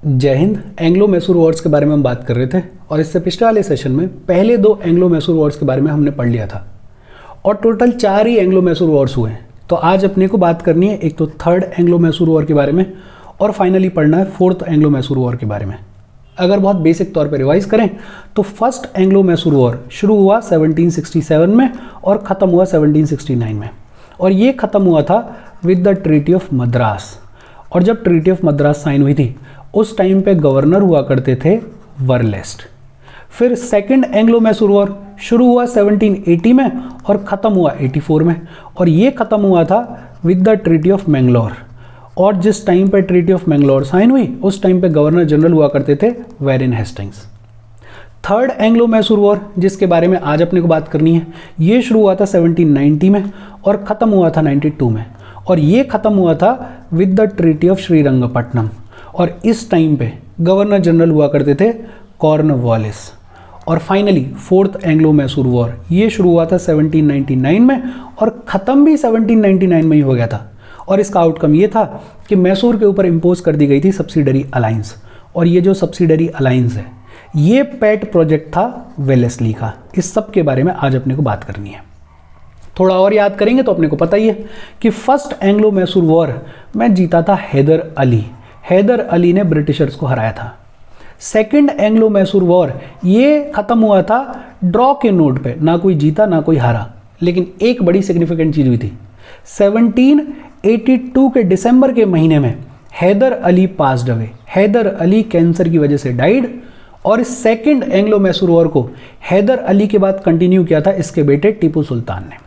जय Hind. Anglo Mysore Wars के बारे में हम बात कर रहे थे और इससे पिछले वाले सेशन में पहले दो एंग्लो मैसूर वॉर्स के बारे में हमने पढ़ लिया था और टोटल 4 ही एंग्लो मैसूर वॉर्स हुए हैं। तो आज अपने को बात करनी है एक तो थर्ड एंग्लो मैसूर वॉर के बारे में और फाइनली पढ़ना है फोर्थ एंग्लो मैसूर वॉर के बारे में। अगर बहुत बेसिक तौर पर रिवाइज करें तो फर्स्ट एंग्लो मैसूर वॉर शुरू हुआ 1767 में और ख़त्म हुआ 1769 में, और ये ख़त्म हुआ था with the treaty of Madras. और जब ट्रीटी ऑफ मद्रास साइन हुई थी उस टाइम पे गवर्नर हुआ करते थे वरलेस्ट। फिर सेकंड एंग्लो मैसूर वॉर शुरू हुआ 1780 में और ख़त्म हुआ 84 में, और ये ख़त्म हुआ था with the treaty of Mangalore. और जिस टाइम पे ट्रीटी ऑफ मैंगलोर साइन हुई उस टाइम पे गवर्नर जनरल हुआ करते थे Warren Hastings. Third Anglo Mysore war जिसके बारे में आज अपने को बात करनी है, ये शुरू हुआ था 1790 में और ख़त्म हुआ था 92 में, और ये ख़त्म हुआ था with the treaty of Srirangapatnam. और इस टाइम पे गवर्नर जनरल हुआ करते थे कॉर्नवालिस। और finally fourth Anglo Mysore war ये शुरू हुआ था 1799 में और ख़त्म भी 1799 में ही हो गया था। और इसका आउटकम ये था कि मैसूर के ऊपर इम्पोज कर दी गई थी सब्सिडरी अलायंस, और ये जो सब्सिडरी अलायंस है ये पेट प्रोजेक्ट था वेलेस्ली का। इस सब के बारे में आज अपने को बात करनी है। थोड़ा और याद करेंगे तो अपने को पता ही है कि फर्स्ट एंग्लो मैसूर वॉर में जीता था हैदर अली। हैदर अली ने ब्रिटिशर्स को हराया था। सेकंड एंग्लो मैसूर वॉर ये ख़त्म हुआ था ड्रॉ के नोट पे, ना कोई जीता ना कोई हारा, लेकिन एक बड़ी सिग्निफिकेंट चीज़ हुई थी। 1782 के दिसंबर के महीने में Haider Ali passed away. Haider Ali cancer की वजह से डाइड, और इस सेकंड एंग्लो मैसूर वॉर को हैदर अली के बाद कंटिन्यू किया था इसके बेटे टीपू सुल्तान ने।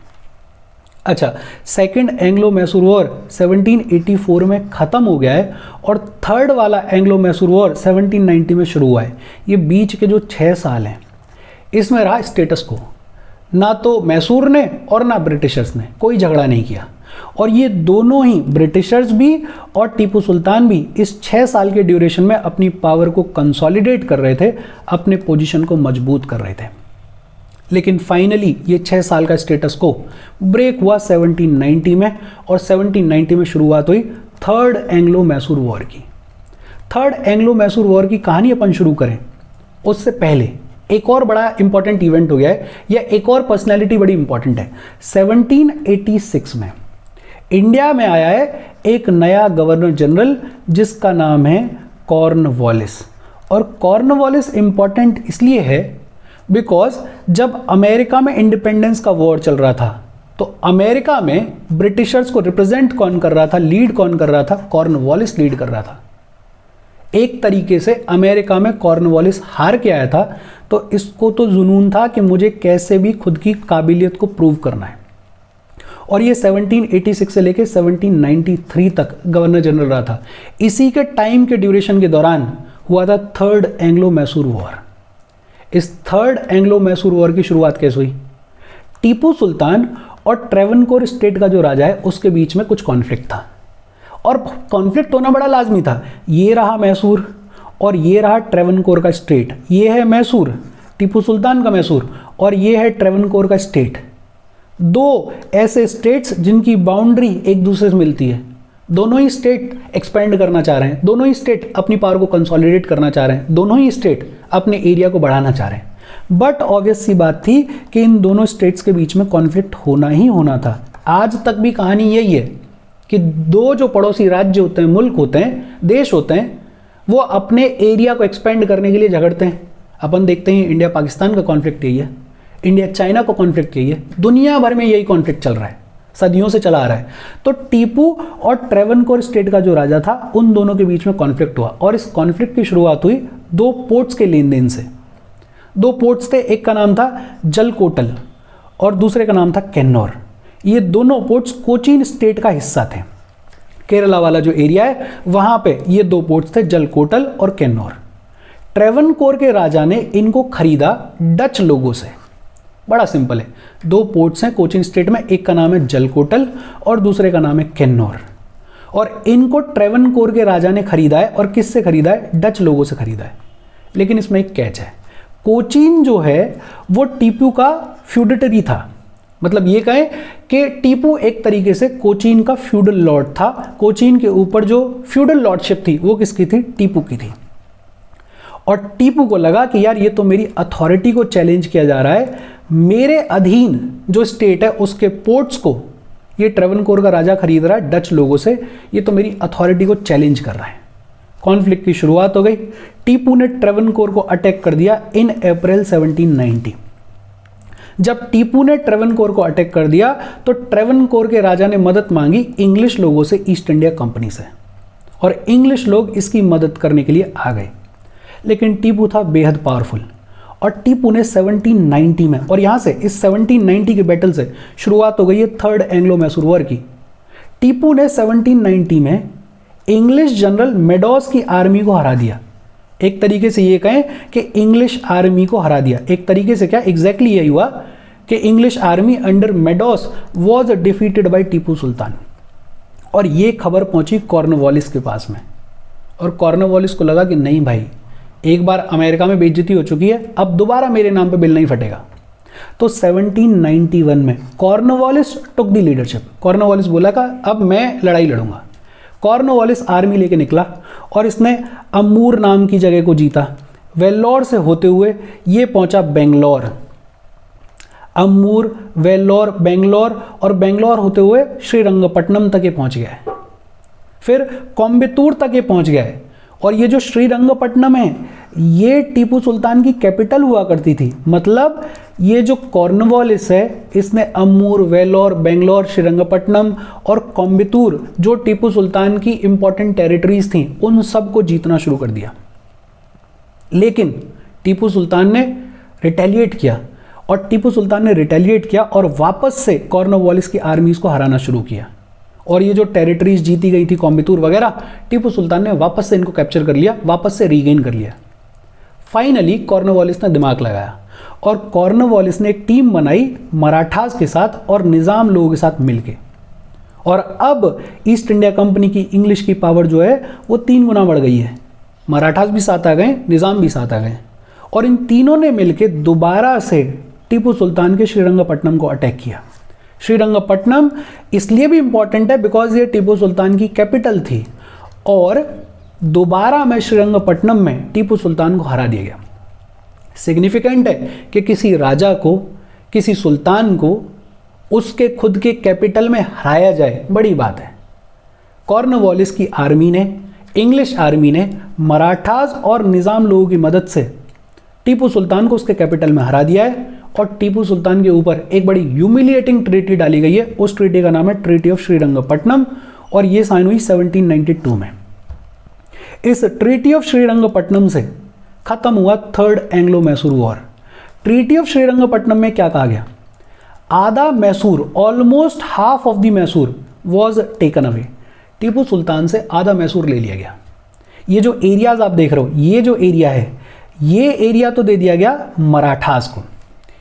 अच्छा, सेकंड एंग्लो मैसूर वॉर 1784 में ख़त्म हो गया है और थर्ड वाला एंग्लो मैसूर वॉर 1790 में शुरू हुआ है। ये बीच के जो 6 साल हैं इसमें रहा स्टेटस को, ना तो मैसूर ने और ना ब्रिटिशर्स ने कोई झगड़ा नहीं किया, और ये दोनों ही ब्रिटिशर्स भी और टीपू सुल्तान भी इस 6 साल के ड्यूरेशन में अपनी पावर को कंसोलिडेट कर रहे थे, अपने पोजीशन को मजबूत कर रहे थे। लेकिन फाइनली ये 6 साल का स्टेटस को ब्रेक हुआ 1790 में, और 1790 में शुरुआत हुई थर्ड एंग्लो मैसूर वॉर की। थर्ड एंग्लो मैसूर वॉर की कहानी अपन शुरू करें उससे पहले एक और बड़ा इंपॉर्टेंट इवेंट हो गया है, या एक और पर्सनैलिटी बड़ी इंपॉर्टेंट है। 1786 में इंडिया में आया है एक नया गवर्नर जनरल जिसका नाम है कॉर्नवालिस। और कॉर्नवालिस इंपॉर्टेंट इसलिए है बिकॉज जब अमेरिका में इंडिपेंडेंस का वॉर चल रहा था तो अमेरिका में ब्रिटिशर्स को रिप्रेजेंट कौन कर रहा था, लीड कौन कर रहा था? कॉर्नवालिस लीड कर रहा था। एक तरीके से अमेरिका में कॉर्नवालिस हार के आया था, तो इसको तो जुनून था कि मुझे कैसे भी खुद की काबिलियत को प्रूव करना है। और ये 1786 से लेकर 1793 तक गवर्नर जनरल रहा था। इसी के टाइम के ड्यूरेशन के दौरान हुआ था थर्ड एंग्लो मैसूर वॉर। इस थर्ड एंग्लो मैसूर वॉर की शुरुआत कैसे हुई? टीपू सुल्तान और ट्रेवनकोर स्टेट का जो राजा है उसके बीच में कुछ कॉन्फ्लिक्ट था, और कॉन्फ्लिक्ट होना बड़ा लाजमी था। ये रहा मैसूर और ये रहा ट्रेवनकोर का स्टेट। ये है मैसूर, टीपू सुल्तान का मैसूर, और ये है ट्रेवनकोर का स्टेट। दो ऐसे स्टेट्स जिनकी बाउंड्री एक दूसरे से मिलती है। दोनों ही स्टेट एक्सपेंड करना चाह रहे हैं, दोनों ही स्टेट अपनी पावर को कंसोलिडेट करना चाह रहे हैं, दोनों ही स्टेट अपने एरिया को बढ़ाना चाह रहे हैं। बट ऑब्वियस सी बात थी कि इन दोनों स्टेट्स के बीच में कॉन्फ्लिक्ट होना ही होना था। आज तक भी कहानी यही है कि दो जो पड़ोसी राज्य होते हैं, मुल्क होते हैं, देश होते हैं, वो अपने एरिया को एक्सपेंड करने के लिए झगड़ते हैं। अपन देखते हैं इंडिया पाकिस्तान का कॉन्फ्लिक्ट यही है, इंडिया चाइना का कॉन्फ्लिक्ट यही है, दुनिया भर में यही कॉन्फ्लिक्ट चल रहा है, सदियों से चला आ रहा है। तो टीपू और ट्रेवनकोर स्टेट का जो राजा था उन दोनों के बीच में कॉन्फ्लिक्ट हुआ, और इस कॉन्फ्लिक्ट की शुरुआत हुई 2 पोर्ट्स के लेन देन से। 2 पोर्ट्स थे, एक का नाम था जलकोटल और दूसरे का नाम था कैन्नौर। ये दोनों पोर्ट्स कोचीन स्टेट का हिस्सा थे। केरला वाला जो एरिया है वहां पे ये 2 पोर्ट्स थे, जलकोटल और कैन्नौर। ट्रेवनकोर के राजा ने इनको खरीदा डच लोगों से। बड़ा सिंपल है, 2 पोर्ट्स हैं कोचीन स्टेट में, एक का नाम है जलकोटल और दूसरे का नाम है कैन्नौर, और इनको ट्रेवनकोर के राजा ने खरीदा है। और किससे खरीदा है? डच लोगों से खरीदा है। लेकिन इसमें एक कैच है, कोचीन जो है वो टीपू का फ्यूडेटरी था। मतलब ये कहें कि टीपू एक तरीके से कोचीन का फ्यूडल लॉर्ड था। कोचीन के ऊपर जो फ्यूडल लॉर्डशिप थी वो किसकी थी? टीपू की थी। और टीपू को लगा कि यार ये तो मेरी अथॉरिटी को चैलेंज किया जा रहा है, मेरे अधीन जो स्टेट है उसके पोर्ट्स को ये ट्रेवनकोर का राजा खरीद रहा है डच लोगों से, ये तो मेरी अथॉरिटी को चैलेंज कर रहा है। कॉन्फ्लिक्ट की शुरुआत हो गई। टीपू ने ट्रेवनकोर को अटैक कर दिया इन अप्रैल 1790। जब टीपू ने ट्रेवनकोर को अटैक कर दिया तो ट्रेवनकोर के राजा ने मदद मांगी इंग्लिश लोगों से, ईस्ट इंडिया कंपनी से, और इंग्लिश लोग इसकी मदद करने के लिए आ गए। लेकिन टीपू था बेहद पावरफुल और टीपू ने 1790 में, और यहां से इस 1790 के बैटल से शुरुआत हो गई है थर्ड एंग्लो मैसूर वॉर की। टीपू ने 1790 में इंग्लिश जनरल मेडॉस की आर्मी को हरा दिया। एक तरीके से ये कहें कि इंग्लिश आर्मी को हरा दिया। एक तरीके से क्या, एग्जैक्टली यही हुआ कि English army under Meadows was defeated by Tipu Sultan. और ये खबर पहुंची कॉर्नवालिस के पास में, और कॉर्नवालिस को लगा कि नहीं भाई, एक बार अमेरिका में बेइज्जती हो चुकी है, अब दोबारा मेरे नाम पे बिल नहीं फटेगा। तो 1791 में Cornwallis took the leadership. Cornwallis बोला कि अब मैं लड़ाई लड़ूंगा। कॉर्नवालिस आर्मी लेके निकला और इसने अमूर नाम की जगह को जीता। वेल्लोर से होते हुए ये पहुंचा बेंगलोर। अमूर, वेल्लोर, बेंगलोर, और बेंगलोर होते हुए श्रीरंगपट्टनम तक ये पहुंच गया है। फिर कोयम्बटूर तक ये पहुंच गया है। और ये जो श्रीरंगपट्टनम है ये टीपू सुल्तान की कैपिटल हुआ करती थी। मतलब ये जो कॉर्नवालिस है इसने अमूर, वेल्लोर, बेंगलोर, श्रीरंगपट्टनम और कोयम्बटूर जो टीपू सुल्तान की इंपॉर्टेंट टेरिटरीज थी उन सब को जीतना शुरू कर दिया। लेकिन टीपू सुल्तान ने रिटेलिएट किया, और टीपू सुल्तान ने रिटेलिएट किया और वापस से कॉर्नवालिस की आर्मीज को हराना शुरू किया। और ये जो टेरिटरीज जीती गई थी कोयम्बटूर वगैरह, टीपू सुल्तान ने वापस से इनको कैप्चर कर लिया, वापस से रीगेन कर लिया। फाइनली कॉर्नवालिस ने दिमाग लगाया और कॉर्नवालिस ने एक टीम बनाई मराठास के साथ और निज़ाम लोगों के साथ मिलके। और अब ईस्ट इंडिया कंपनी की इंग्लिश की पावर जो है वो 3 गुना बढ़ गई है। मराठास भी साथ आ गए, निज़ाम भी साथ आ गए, और इन तीनों ने मिलके दोबारा से टीपू सुल्तान के श्रीरंगपट्टनम को अटैक किया। श्रीरंगपट्टनम इसलिए भी इंपॉर्टेंट है बिकॉज ये टीपू सुल्तान की कैपिटल थी, और दोबारा में श्रीरंगपट्टनम में टीपू सुल्तान को हरा दिया गया। सिग्निफिकेंट है कि किसी राजा को, किसी सुल्तान को उसके खुद के कैपिटल में हराया जाए, बड़ी बात है। कॉर्नवालिस की आर्मी ने, इंग्लिश आर्मी ने मराठास और निज़ाम लोगों की मदद से टीपू सुल्तान को उसके कैपिटल में हरा दिया है, और टीपू सुल्तान के ऊपर एक बड़ी ह्यूमिलिएटिंग ट्रीटी डाली गई है। उस ट्रीटी का नाम है ट्रीटी ऑफ श्रीरंगपट्टनम, और ये साइन हुई 1792 में। इस ट्रीटी ऑफ श्रीरंगपट्टनम से खत्म हुआ third Anglo Mysore war. Treaty of Srirangapatnam में क्या कहा गया? आधा Mysore, almost half of the Mysore was taken away. Tipu Sultan से आधा मैसूर ले लिया गया। ये जो एरियाज आप देख रहे हो, ये जो एरिया है, ये एरिया तो दे दिया गया मराठास को।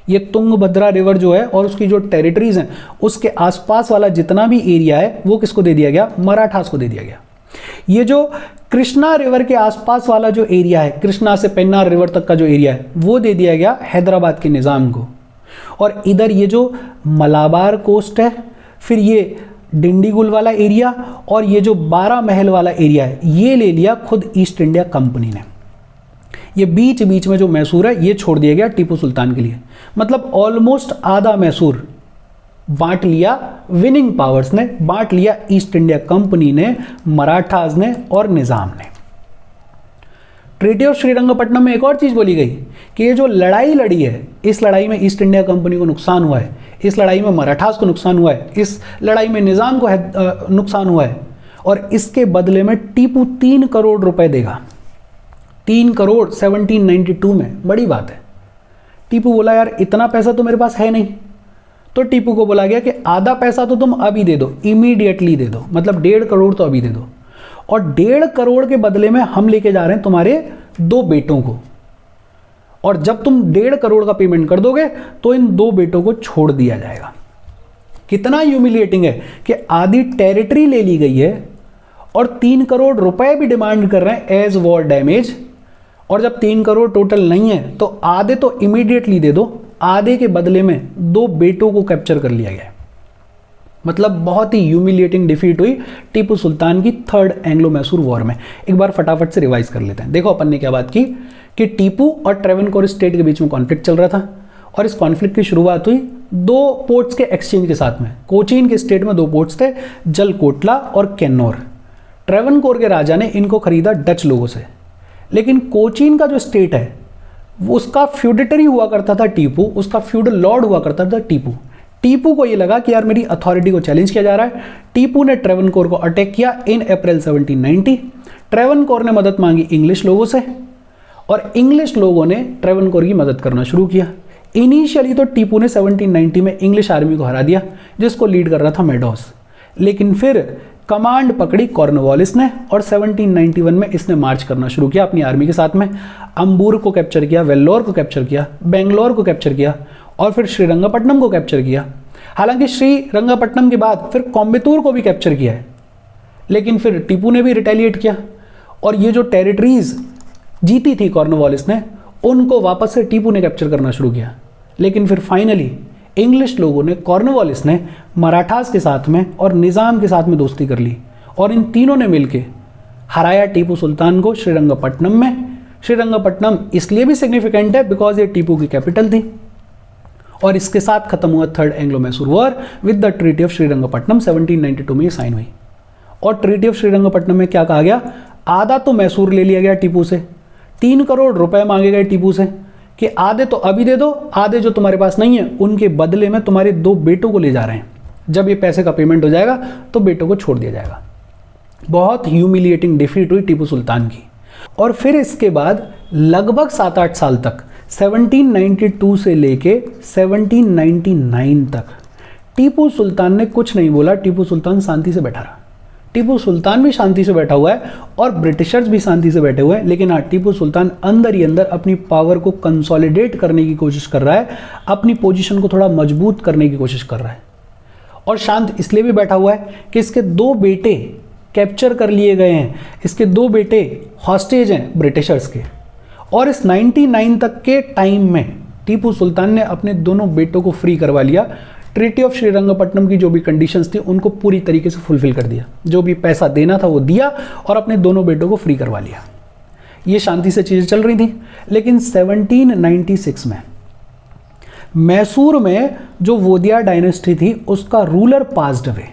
ये तुंगभद्रा रिवर जो है और उसकी जो टेरिटरीज हैं उसके आसपास वाला जितना भी एरिया है वो किसको दे दिया गया? मराठास को दे दिया गया। ये जो कृष्णा रिवर के आसपास वाला जो एरिया है, कृष्णा से पेन्नार रिवर तक का जो एरिया है, वो दे दिया गया हैदराबाद के निज़ाम को। और इधर ये जो मलाबार कोस्ट है, फिर ये डिंडीगुल वाला एरिया और ये जो 12 महल वाला एरिया है, ये ले लिया खुद ईस्ट इंडिया कंपनी ने। ये बीच बीच में जो मैसूर है ये छोड़ दिया गया टीपू सुल्तान के लिए। मतलब ऑलमोस्ट आधा मैसूर बांट लिया विनिंग पावर्स ने, बांट लिया ईस्ट इंडिया कंपनी ने, मराठास ने और निज़ाम ने। ट्रीटी ऑफ श्रीरंगपट्टनम में एक और चीज़ बोली गई कि ये जो लड़ाई लड़ी है, इस लड़ाई में ईस्ट इंडिया कंपनी को नुकसान हुआ है, इस लड़ाई में मराठास को नुकसान हुआ है, इस लड़ाई में निज़ाम को नुकसान हुआ है, और इसके बदले में टीपू 3 करोड़ रुपए देगा। 3 करोड़ 1792 में, बड़ी बात है। टीपू बोला यार इतना पैसा तो मेरे पास है नहीं, तो टीपू को बोला गया कि आधा पैसा तो तुम अभी दे दो, इमीडिएटली दे दो, मतलब 1.5 करोड़ तो अभी दे दो, और 1.5 करोड़ के बदले में हम लेके जा रहे हैं तुम्हारे 2 बेटों को, और जब तुम 1.5 करोड़ का पेमेंट कर दोगे तो इन 2 बेटों को छोड़ दिया जाएगा। कितना ह्यूमिलिएटिंग है कि आधी टेरिटरी ले ली गई है और 3 करोड़ रुपए भी डिमांड कर रहे हैं एज वॉर डैमेज, और जब 3 करोड़ टोटल नहीं है तो आधे तो इमीडिएटली दे दो, आधे के बदले में 2 बेटों को कैप्चर कर लिया गया। मतलब बहुत ही ह्यूमिलिएटिंग डिफीट हुई टीपू सुल्तान की थर्ड एंग्लो मैसूर वॉर में। एक बार फटाफट से रिवाइज कर लेते हैं। देखो अपन ने क्या बात की कि टीपू और ट्रेवनकोर स्टेट के बीच में कॉन्फ्लिक्ट चल रहा था और इस कॉन्फ्लिक्ट की शुरुआत हुई दो पोर्ट्स के एक्सचेंज के साथ में। कोचीन के स्टेट में दो पोर्ट्स थे, जलकोटला और कैन्नौर। ट्रेवनकोर के राजा ने इनको खरीदा डच लोगों से, लेकिन कोचीन का जो स्टेट है उसका फ्यूडेटरी हुआ करता था टीपू, उसका फ्यूडल लॉर्ड हुआ करता था टीपू। टीपू को ये लगा कि यार मेरी अथॉरिटी को चैलेंज किया जा रहा है। टीपू ने ट्रेवनकोर को अटैक किया इन अप्रैल 1790। ट्रेवनकोर ने मदद मांगी इंग्लिश लोगों से और इंग्लिश लोगों ने ट्रेवनकोर की मदद करना शुरू किया। इनिशियली तो टीपू ने 1790 में इंग्लिश आर्मी को हरा दिया जिसको लीड कर रहा था मेडोस, लेकिन फिर कमांड पकड़ी कॉर्नवालिस ने और 1791 में इसने मार्च करना शुरू किया अपनी आर्मी के साथ में। अंबूर को कैप्चर किया, वेल्लोर को कैप्चर किया, बेंगलोर को कैप्चर किया और फिर श्रीरंगपट्टनम को कैप्चर किया। हालांकि श्रीरंगपट्टनम के बाद फिर कोयम्बटूर को भी कैप्चर किया है, लेकिन फिर टीपू ने भी रिटेलिएट किया और ये जो टेरिटरीज जीती थी कॉर्नवालिस ने उनको वापस से टीपू ने कैप्चर करना शुरू किया। लेकिन फिर फाइनली इंग्लिश लोगों ने, कॉर्नवालिस ने मराठास के साथ में और निज़ाम के साथ में दोस्ती कर ली और इन तीनों ने मिलकर हराया टीपू सुल्तान को श्रीरंगपट्टनम में। श्रीरंगपट्टनम इसलिए भी सिग्निफिकेंट है बिकॉज ये टीपू की कैपिटल थी और इसके साथ खत्म हुआ third Anglo Mysore war with the treaty of Srirangapatnam. 1792 में ये साइन हुई और ट्रीटी ऑफ श्रीरंगपट्टनम में क्या कहा गया, आधा तो मैसूर ले लिया गया टीपू से, 3 करोड़ रुपए मांगे गए टीपू से कि आधे तो अभी दे दो, आधे जो तुम्हारे पास नहीं है उनके बदले में तुम्हारे 2 बेटों को ले जा रहे हैं, जब ये पैसे का पेमेंट हो जाएगा तो बेटों को छोड़ दिया जाएगा। बहुत ह्यूमिलिएटिंग डिफीट हुई टीपू सुल्तान की। और फिर इसके बाद लगभग 7-8 साल तक 1792 से लेके 1799 तक टीपू सुल्तान ने कुछ नहीं बोला। टीपू सुल्तान शांति से बैठा रहा। टीपू सुल्तान भी शांति से बैठा हुआ है और ब्रिटिशर्स भी शांति से बैठे हुए हैं, लेकिन हाँ टीपू सुल्तान अंदर ही अंदर अपनी पावर को कंसोलिडेट करने की कोशिश कर रहा है, अपनी पोजीशन को थोड़ा मजबूत करने की कोशिश कर रहा है। और शांत इसलिए भी बैठा हुआ है कि इसके 2 बेटे कैप्चर कर लिए गए हैं, इसके 2 बेटे हॉस्टेज हैं ब्रिटिशर्स के। और इस 99 तक के टाइम में टीपू सुल्तान ने अपने दोनों बेटों को फ्री करवा लिया। ट्रीटी ऑफ श्रीरंगपट्टनम की जो भी कंडीशंस थी उनको पूरी तरीके से फुलफिल कर दिया, जो भी पैसा देना था वो दिया और अपने दोनों बेटों को फ्री करवा लिया। ये शांति से चीज़ें चल रही थी। लेकिन 1796 में मैसूर में जो वोदिया डायनेस्टी थी उसका रूलर पास्ड अवे,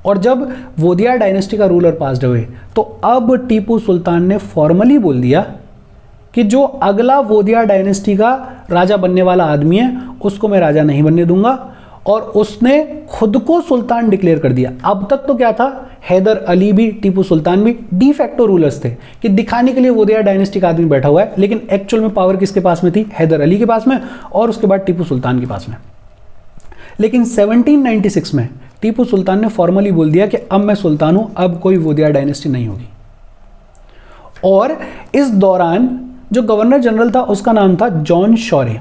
और जब वोदिया डायनेस्टी का रूलर पास्ड अवे तो अब टीपू सुल्तान ने फॉर्मली बोल दिया कि जो अगला वोदिया डायनेस्टी का राजा बनने वाला आदमी है उसको मैं राजा नहीं बनने दूंगा, और उसने खुद को सुल्तान डिक्लेयर कर दिया। अब तक तो क्या था, हैदर अली भी टीपू सुल्तान भी डी फैक्टो रूलर्स थे कि दिखाने के लिए वोदिया डायनेस्टी का आदमी बैठा हुआ है, लेकिन एक्चुअल में पावर किसके पास में थी, हैदर अली के पास में और उसके बाद टीपू सुल्तान के पास में। लेकिन 1796 में टीपू सुल्तान ने फॉर्मली बोल दिया कि अब मैं सुल्तान हूं, अब कोई वोदिया डायनेस्टी नहीं होगी। और इस दौरान जो गवर्नर जनरल था उसका नाम था जॉन शॉरे,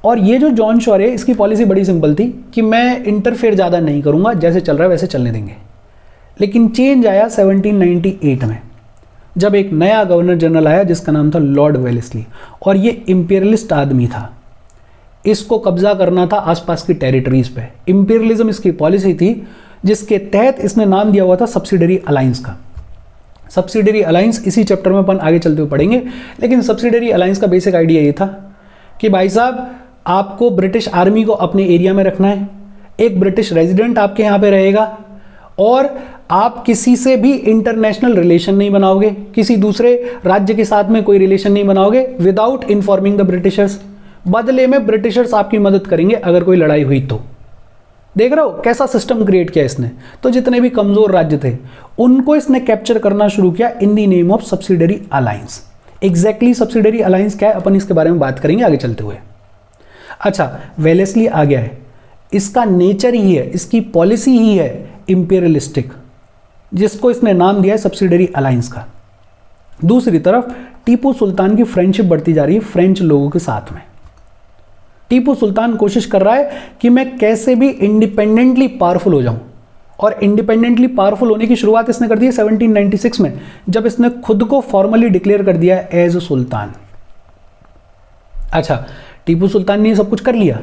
और ये जो जॉन शॉरे, इसकी पॉलिसी बड़ी सिंपल थी कि मैं इंटरफेयर ज़्यादा नहीं करूंगा, जैसे चल रहा है वैसे चलने देंगे। लेकिन चेंज आया 1798 में, जब एक नया गवर्नर जनरल आया जिसका नाम था लॉर्ड वेलेस्ली, और ये इंपीरियलिस्ट आदमी था। इसको कब्जा करना था आसपास की टेरिटरीज पे। इंपीरियलिज्म इसकी पॉलिसी थी, जिसके तहत इसने नाम दिया हुआ था सब्सिडरी अलायंस का। सब्सिडरी अलायंस इसी चैप्टर में अपन आगे चलते हुए पढ़ेंगे, लेकिन सब्सिडरी अलायंस का बेसिक आइडिया ये था कि भाई साहब आपको ब्रिटिश आर्मी को अपने एरिया में रखना है, एक ब्रिटिश रेजिडेंट आपके यहाँ पे रहेगा, और आप किसी से भी इंटरनेशनल रिलेशन नहीं बनाओगे, किसी दूसरे राज्य के साथ में कोई रिलेशन नहीं बनाओगे विदाउट इन्फॉर्मिंग द ब्रिटिशर्स। बदले में ब्रिटिशर्स आपकी मदद करेंगे अगर कोई लड़ाई हुई तो। देख रहे हो कैसा सिस्टम क्रिएट किया इसने। तो जितने भी कमजोर राज्य थे उनको इसने कैप्चर करना शुरू किया in the name of subsidiary alliance. Exactly subsidiary alliance क्या है अपन इसके बारे में बात करेंगे आगे चलते हुए। अच्छा, वेलेस्ली आ गया है, इसका नेचर ही है, इसकी पॉलिसी ही है इंपीरियलिस्टिक, जिसको इसने नाम दिया है सब्सिडरी अलायंस का। दूसरी तरफ टीपू सुल्तान की फ्रेंडशिप बढ़ती जा रही है फ्रेंच लोगों के साथ में। टीपू सुल्तान कोशिश कर रहा है कि मैं कैसे भी इंडिपेंडेंटली पावरफुल हो जाऊं, और इंडिपेंडेंटली पावरफुल होने की शुरुआत इसने कर दी है 1796 में, जब इसने खुद को फॉर्मली डिक्लेयर कर दिया एज सुल्तान। अच्छा, टीपू सुल्तान ने ये सब कुछ कर लिया,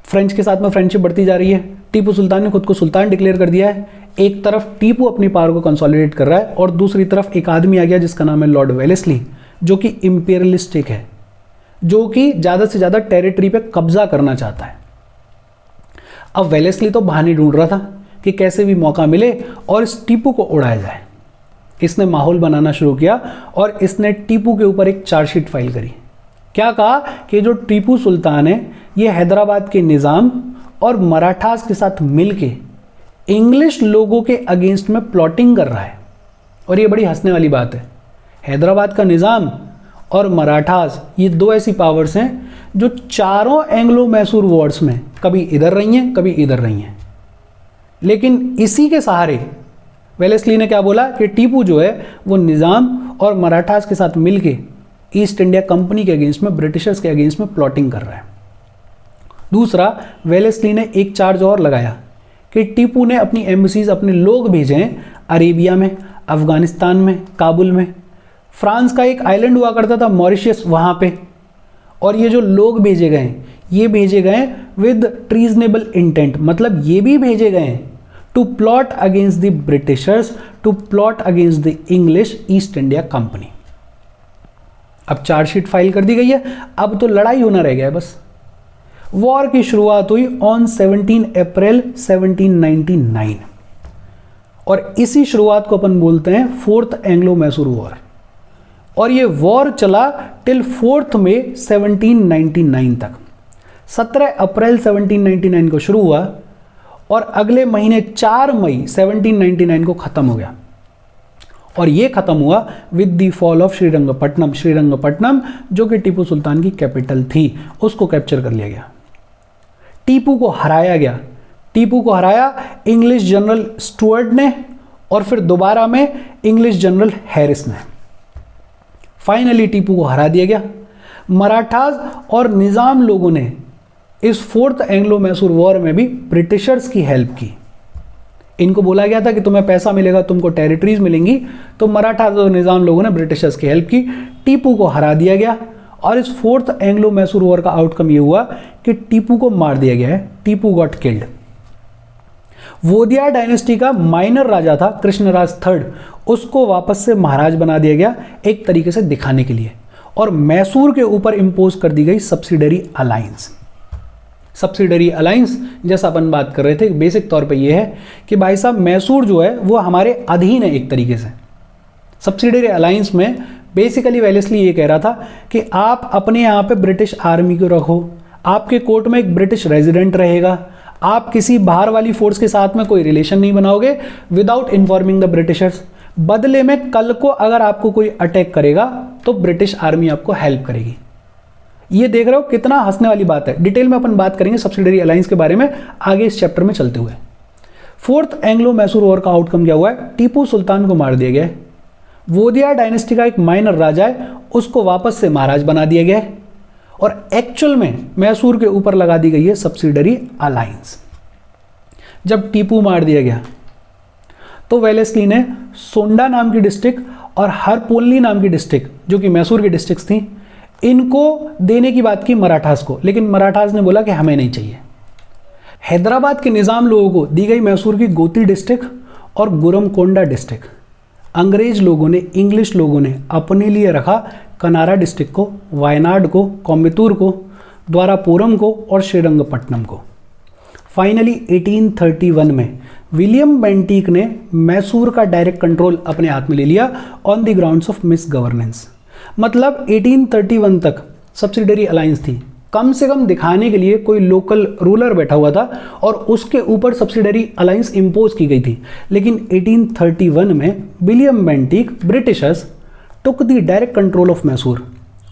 फ्रेंच के साथ में फ्रेंडशिप बढ़ती जा रही है, टीपू सुल्तान ने खुद को सुल्तान डिक्लेयर कर दिया है। एक तरफ टीपू अपनी पावर को कंसोलिडेट कर रहा है और दूसरी तरफ एक आदमी आ गया जिसका नाम है लॉर्ड वेलेस्ली, जो कि इंपीरियलिस्टिक है, जो कि ज़्यादा से ज़्यादा टेरिटरी पे कब्जा करना चाहता है। अब वेलेस्ली तो बहाने ढूंढ रहा था कि कैसे भी मौका मिले और इस टीपू को उड़ाया जाए। इसने माहौल बनाना शुरू किया और इसने टीपू के ऊपर एक चार्जशीट फाइल करी। क्या कहा कि जो टीपू सुल्तान है ये हैदराबाद के निज़ाम और मराठास के साथ मिलके इंग्लिश लोगों के अगेंस्ट में प्लॉटिंग कर रहा है। और ये बड़ी हंसने वाली बात है, हैदराबाद का निज़ाम और मराठास ये दो ऐसी पावर्स हैं जो चारों एंग्लो मैसूर वॉर्स में कभी इधर रही हैं कभी इधर रही हैं। लेकिन इसी के सहारे वेलेस्ली ने क्या बोला कि टीपू जो है वो निज़ाम और मराठास के साथ मिलके ईस्ट इंडिया कंपनी के अगेंस्ट में, ब्रिटिशर्स के अगेंस्ट में प्लॉटिंग कर रहा है। दूसरा, वेलेस्ली ने एक चार्ज और लगाया कि टीपू ने अपनी एम्बेसीज, अपने लोग भेजे हैं अरेबिया में, अफगानिस्तान में, काबुल में। फ्रांस का एक आइलैंड हुआ करता था मॉरिशस, वहाँ पे। और ये जो लोग भेजे गए हैं ये भेजे गए विद ट्रीजनेबल इंटेंट, मतलब ये भी भेजे गए हैं to plot against the Britishers, to plot against the English East India company. अब चार्जशीट फाइल कर दी गई है, अब तो लड़ाई होना रह गया है बस। वॉर की शुरुआत हुई ऑन 17 अप्रैल 1799 और इसी शुरुआत को अपन बोलते हैं फोर्थ एंग्लो मैसूर वॉर। और ये वॉर चला टिल 4 मई 1799 तक। 17 अप्रैल 1799 को शुरू हुआ और अगले महीने 4 मई 1799 को ख़त्म हो गया। और ये ख़त्म हुआ with the fall of Srirangapatnam. Srirangapatnam जो कि टीपू सुल्तान की कैपिटल थी, उसको कैप्चर कर लिया गया, टीपू को हराया गया। टीपू को हराया इंग्लिश जनरल स्टुअर्ट ने और फिर दोबारा में इंग्लिश जनरल हैरिस ने। फाइनली टीपू को हरा दिया गया। मराठास और निज़ाम लोगों ने इस फोर्थ एंग्लो मैसूर वॉर में भी ब्रिटिशर्स की हेल्प की। इनको बोला गया था कि तुम्हें पैसा मिलेगा, तुमको टेरिटरीज मिलेंगी, तो मराठास और निज़ाम लोगों ने ब्रिटिशर्स की हेल्प की। टीपू को हरा दिया गया और इस फोर्थ एंग्लो मैसूर वॉर का आउटकम ये हुआ कि टीपू को मार दिया गया है। Tipu got killed. Wodeyar dynasty का माइनर राजा था कृष्णराज III, उसको वापस से महाराज बना दिया गया एक तरीके से दिखाने के लिए। और मैसूर के ऊपर इंपोज कर दी गई सब्सिडरी अलायंस। सब्सिडरी अलायंस जैसा अपन बात कर रहे थे, बेसिक तौर पे ये है कि भाई साहब मैसूर जो है वो हमारे अधीन है एक तरीके से। सब्सिडरी अलायंस में बेसिकली वेलेस्ली ये कह रहा था कि आप अपने यहाँ पे ब्रिटिश आर्मी को रखो, आपके कोर्ट में एक ब्रिटिश रेजिडेंट रहेगा, आप किसी बाहर वाली फोर्स के साथ में कोई रिलेशन नहीं बनाओगे विदाउट इन्फॉर्मिंग द ब्रिटिशर्स। बदले में कल को अगर आपको कोई अटैक करेगा तो ब्रिटिश आर्मी आपको हेल्प करेगी। ये देख रहे हो कितना हंसने वाली बात है। डिटेल में अपन बात करेंगे सब्सिडरी अलायंस के बारे में आगे इस चैप्टर में चलते हुए। फोर्थ एंग्लो मैसूर वॉर का आउटकम क्या हुआ है? टीपू सुल्तान को मार दिया गया है। वोदिया डायनेस्टी का एक माइनर राजा है, उसको वापस से महाराज बना दिया गया है और एक्चुअल में मैसूर के ऊपर लगा दी गई है सब्सिडरी अलायंस। जब टीपू मार दिया गया तो वेलेस्ली ने सोंडा नाम की डिस्ट्रिक्ट और हरपोलनी नाम की डिस्ट्रिक्ट, जो कि मैसूर की डिस्ट्रिक्ट थी, इनको देने की बात की मराठास को, लेकिन मराठास ने बोला कि हमें नहीं चाहिए। हैदराबाद के निज़ाम लोगों को दी गई मैसूर की गोती डिस्ट्रिक्ट और गुरमकोंडा डिस्ट्रिक्ट। अंग्रेज लोगों ने, इंग्लिश लोगों ने अपने लिए रखा कनारा डिस्ट्रिक्ट को, वायनाड को, कोयम्बटूर को, द्वारापुरम को और श्रीरंगपट्टनम को। फाइनली 1831 में विलियम बेंटिक ने मैसूर का डायरेक्ट कंट्रोल अपने हाथ में ले लिया on the grounds of miss governance. मतलब 1831 तक सब्सिडरी अलायंस थी, कम से कम दिखाने के लिए कोई लोकल रूलर बैठा हुआ था और उसके ऊपर सब्सिडरी अलायंस इंपोज की गई थी। लेकिन 1831 में William Bentinck, Britishers took the direct control of Mysore.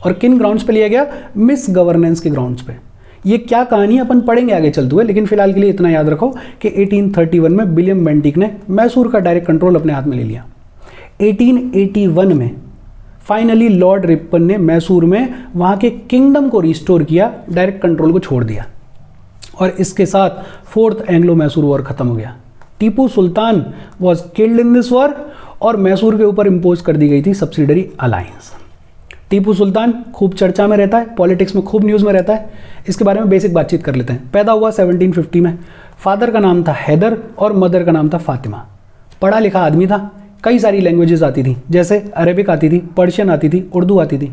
और किन ग्राउंड्स पे लिया गया? मिस गवर्नेंस के ग्राउंड्स पे। ये क्या कहानी अपन पढ़ेंगे आगे चलते हुए, लेकिन फिलहाल के लिए इतना याद रखो कि 1831 में विलियम बेंटिक ने मैसूर का डायरेक्ट कंट्रोल अपने हाथ में ले लिया। 1881 में फाइनली लॉर्ड रिपन ने मैसूर में वहाँ के किंगडम को रिस्टोर किया, डायरेक्ट कंट्रोल को छोड़ दिया और इसके साथ फोर्थ एंग्लो मैसूर वॉर खत्म हो गया। Tipu Sultan was killed in this war और मैसूर के ऊपर इंपोज कर दी गई थी सब्सिडरी अलायंस। टीपू सुल्तान खूब चर्चा में रहता है, पॉलिटिक्स में खूब न्यूज़ में रहता है। इसके बारे में बेसिक बातचीत कर लेते हैं। पैदा हुआ 1750 में। फादर का नाम था हैदर और मदर का नाम था फातिमा। पढ़ा लिखा आदमी था, कई सारी लैंग्वेजेस आती थी, जैसे अरेबिक आती थी, पर्शियन आती थी, उर्दू आती थी।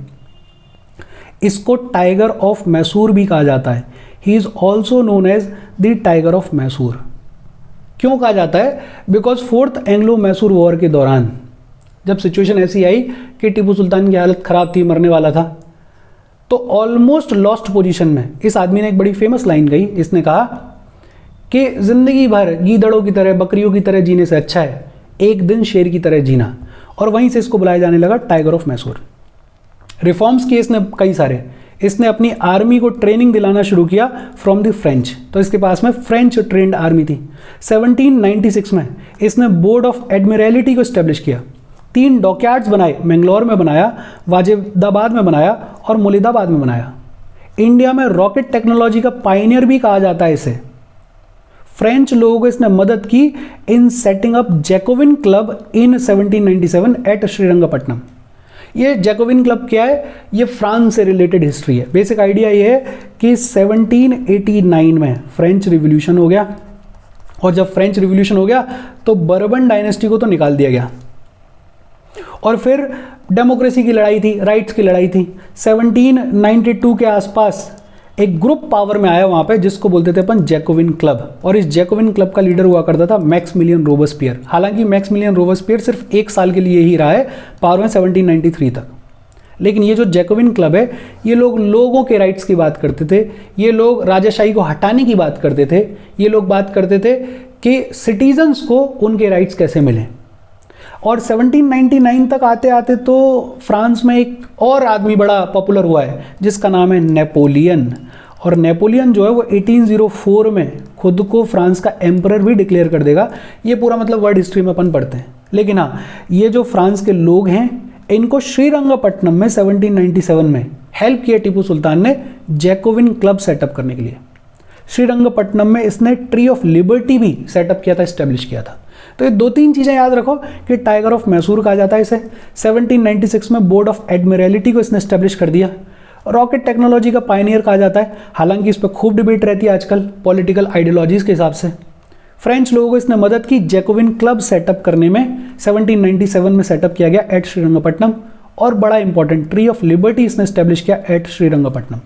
इसको टाइगर ऑफ मैसूर भी कहा जाता है। He is also known as the tiger of Mysore. क्यों कहा जाता है? Because fourth Anglo Mysore war के दौरान जब सिचुएशन ऐसी आई कि टीपू सुल्तान की हालत खराब थी, मरने वाला था, तो ऑलमोस्ट लॉस्ट पोजीशन में इस आदमी ने एक बड़ी फेमस लाइन कही। इसने कहा कि जिंदगी भर गीदड़ों की तरह, बकरियों की तरह जीने से अच्छा है एक दिन शेर की तरह जीना, और वहीं से इसको बुलाया जाने लगा टाइगर ऑफ मैसूर। रिफॉर्म्स किए इसने कई सारे। इसने अपनी आर्मी को ट्रेनिंग दिलाना शुरू किया फ्रॉम द फ्रेंच, तो इसके पास में फ्रेंच ट्रेंड आर्मी थी। 1796 में इसने बोर्ड ऑफ एडमिरलिटी को स्टैब्लिश किया। 3 डॉकयार्ड्स बनाए, मैंगलोर में बनाया, वाजिदाबाद में बनाया और मुलिदाबाद में बनाया। इंडिया में रॉकेट टेक्नोलॉजी का पायनियर भी कहा जाता है इसे। फ्रेंच लोगों को इसने मदद की in setting up Jacobin club in 1797 at Srirangapatnam. ये जैकोविन क्लब क्या है? ये फ्रांस से रिलेटेड हिस्ट्री है। बेसिक आइडिया ये है कि 1789 में फ्रेंच रिवॉल्यूशन हो गया, और जब फ्रेंच रिवॉल्यूशन हो गया तो बर्बन डायनेस्टी को तो निकाल दिया गया, और फिर डेमोक्रेसी की लड़ाई थी, राइट्स की लड़ाई थी। 1792 के आसपास एक ग्रुप पावर में आया वहां पे, जिसको बोलते थे अपन जैकोविन क्लब, और इस जैकोविन क्लब का लीडर हुआ करता था मैक्समिलियन रोबेस्पियर। हालांकि मैक्समिलियन रोबेस्पियर सिर्फ 1 साल के लिए ही रहा है पावर में, 1793 तक। लेकिन ये जो जैकोविन क्लब है, ये लोग लोगों के राइट्स की बात करते थे, ये लोग राजाशाही को हटाने की बात करते थे, ये लोग बात करते थे कि सिटीजन्स को उनके राइट्स कैसे मिलें। और 1799 तक आते आते तो फ्रांस में एक और आदमी बड़ा पॉपुलर हुआ है जिसका नाम है नेपोलियन। और नेपोलियन जो है वो 1804 में खुद को फ्रांस का एम्परर भी डिक्लेयर कर देगा। ये पूरा मतलब वर्ल्ड हिस्ट्री में अपन पढ़ते हैं। लेकिन हाँ, ये जो फ्रांस के लोग हैं, इनको श्रीरंगपट्टनम में 1797 में हेल्प किया टीपू सुल्तान ने जैकोविन क्लब सेटअप करने के लिए। श्रीरंगपट्टनम में इसने ट्री ऑफ लिबर्टी भी सेटअप किया था, स्टैब्लिश किया था। तो ये 2-3 चीज़ें याद रखो कि टाइगर ऑफ मैसूर कहा जाता है इसे। 1796 में बोर्ड ऑफ एडमिरलिटी को इसने स्टैब्लिश कर दिया। रॉकेट टेक्नोलॉजी का पायनियर कहा जाता है, हालांकि इस पर खूब डिबेट रहती है आजकल पॉलिटिकल आइडियोलॉजीज के हिसाब से। फ्रेंच लोगों को इसने मदद की जैकोविन क्लब सेटअप करने में। 1797 में सेटअप किया गया एट श्रीरंगपट्टनम, और बड़ा इंपॉर्टेंट ट्री ऑफ लिबर्टी इसने स्टैब्लिश किया एट श्रीरंगपट्टनम।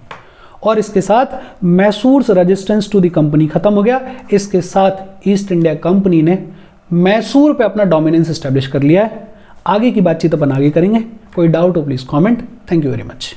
और इसके साथ मैसूर्स रेजिस्टेंस टू द कंपनी खत्म हो गया। इसके साथ ईस्ट इंडिया कंपनी ने मैसूर पे अपना डोमिनेंस एस्टैब्लिश कर लिया है। आगे की बातचीत अपन आगे करेंगे। कोई डाउट हो please comment. Thank you very much.